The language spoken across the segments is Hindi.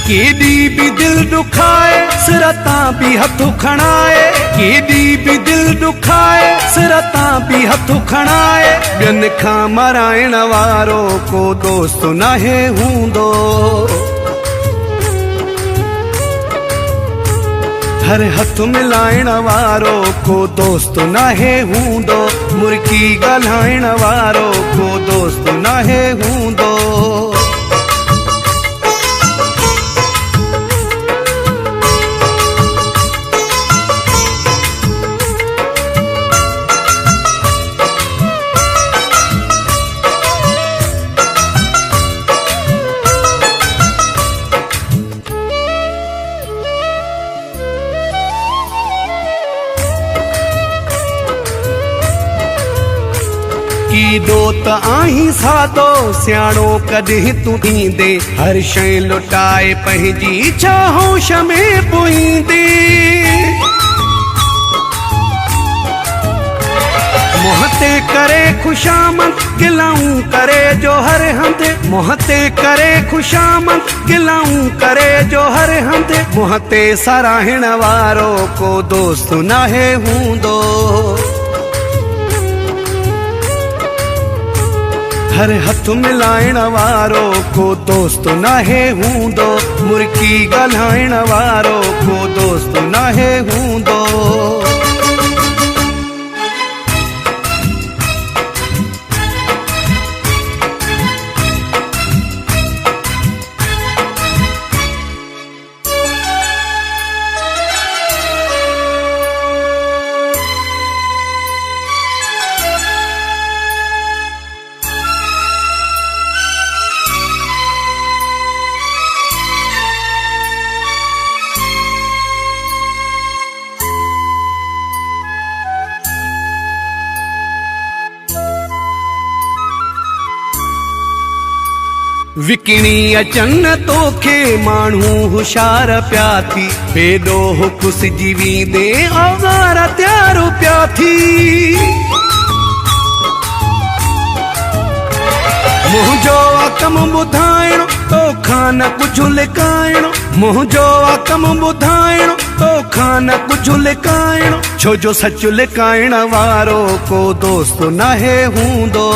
केॾी बि दिल दुखाए सिर तां बि हथ खणाए, केॾी बि दिल दुखाए सिर तां बि हथ खणाए। ॿियनि खां मराइण वारो को दोस्त नाहे हूंदो, हर हथ मिलाइण वारो को दोस्त नाहे हूंदो, मुर्की ॻाल्हाइण वारो को दोस्त नाहे हूंदो। कीॾो त आहीं सादो सियाणो कॾहिं तूं ईंदे, हर शइ लुटाए पंहिंजी चाहोश में पुईंदे। मुंह ते करे खुशामद गिलाऊं करे जो हर हंधि, मुंह ते करे खुशामद गिलाऊं करे जो हर हंधि। मुंह ते सराहण वारो को दोस्त नाहे हूंदो, हर हथ मिलाइण वारो को दोस्त नाहे हूंदो, मुर्की ॻाल्हाइण वारो को दोस्त नाहे हूंदो। विकिणी अचन तोखे माण्हू होशियार पिया थी, बेॾोह खुसिजी वेंदे औज़ार तयार पिया थी। मुंहिंजो कम ॿुधाइण तोखां न कुझु लिकाइण, मुंहिंजो कम ॿुधाइण तोखां न कुझु लिकाइण। छो जो सच लिकाइण वारो को दोस्त नाहे हूंदो,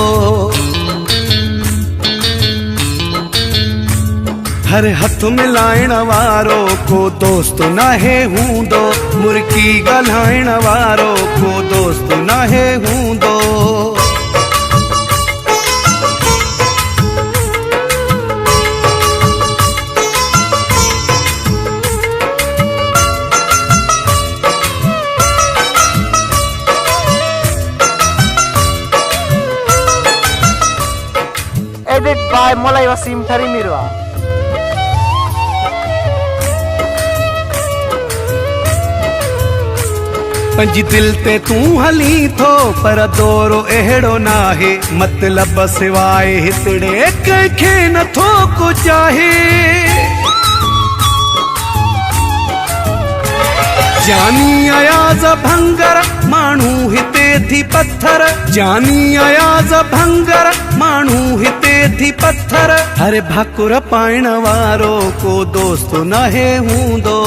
हर हथ मिलाइण वारो को दोस्त नाहे हूंदो, मुर्की ॻाल्हाइण वारो को दोस्त नाहे हूंदो। Edit by Mulai Wasim Tarimirwa। पंहिंजी दिल ते तूं हली थो पर दौरो अहिड़ो नाहे, मतलब सिवाए हितड़े कंहिंखे नथो को चाहे। जानी अयाज़ भंगर माण्हू हिते थी पत्थर, जानी अयाज़ भंगर माण्हू हिते थी पत्थर। हर भाकुर पाइण वारो को दोस्त नाहे हूंदो,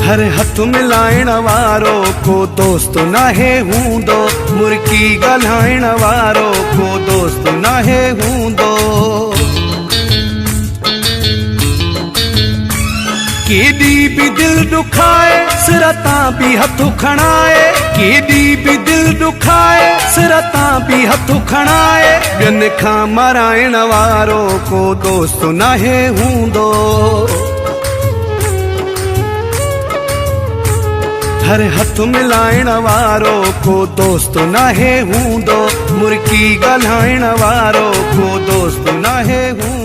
हर हथ मिलाइण वारो को दोस्त नाहे हूंदो, मुर्की ॻाल्हाइण वारो को दोस्त नाहे हूंदो। केॾी बि दिल दुखाए सिर तां बि हथ खणाए, केॾी बि दिल दुखाए सिर तां बि हथ खणाए। ॿियनि खां मराइण वारो को दोस्त नाहे हूंदो, हर हथ मिलाइण वारो को दोस्त नाहे हूंदो, मुर्की ॻाल्हाइण वारो को दोस्त नाहे हूंदो।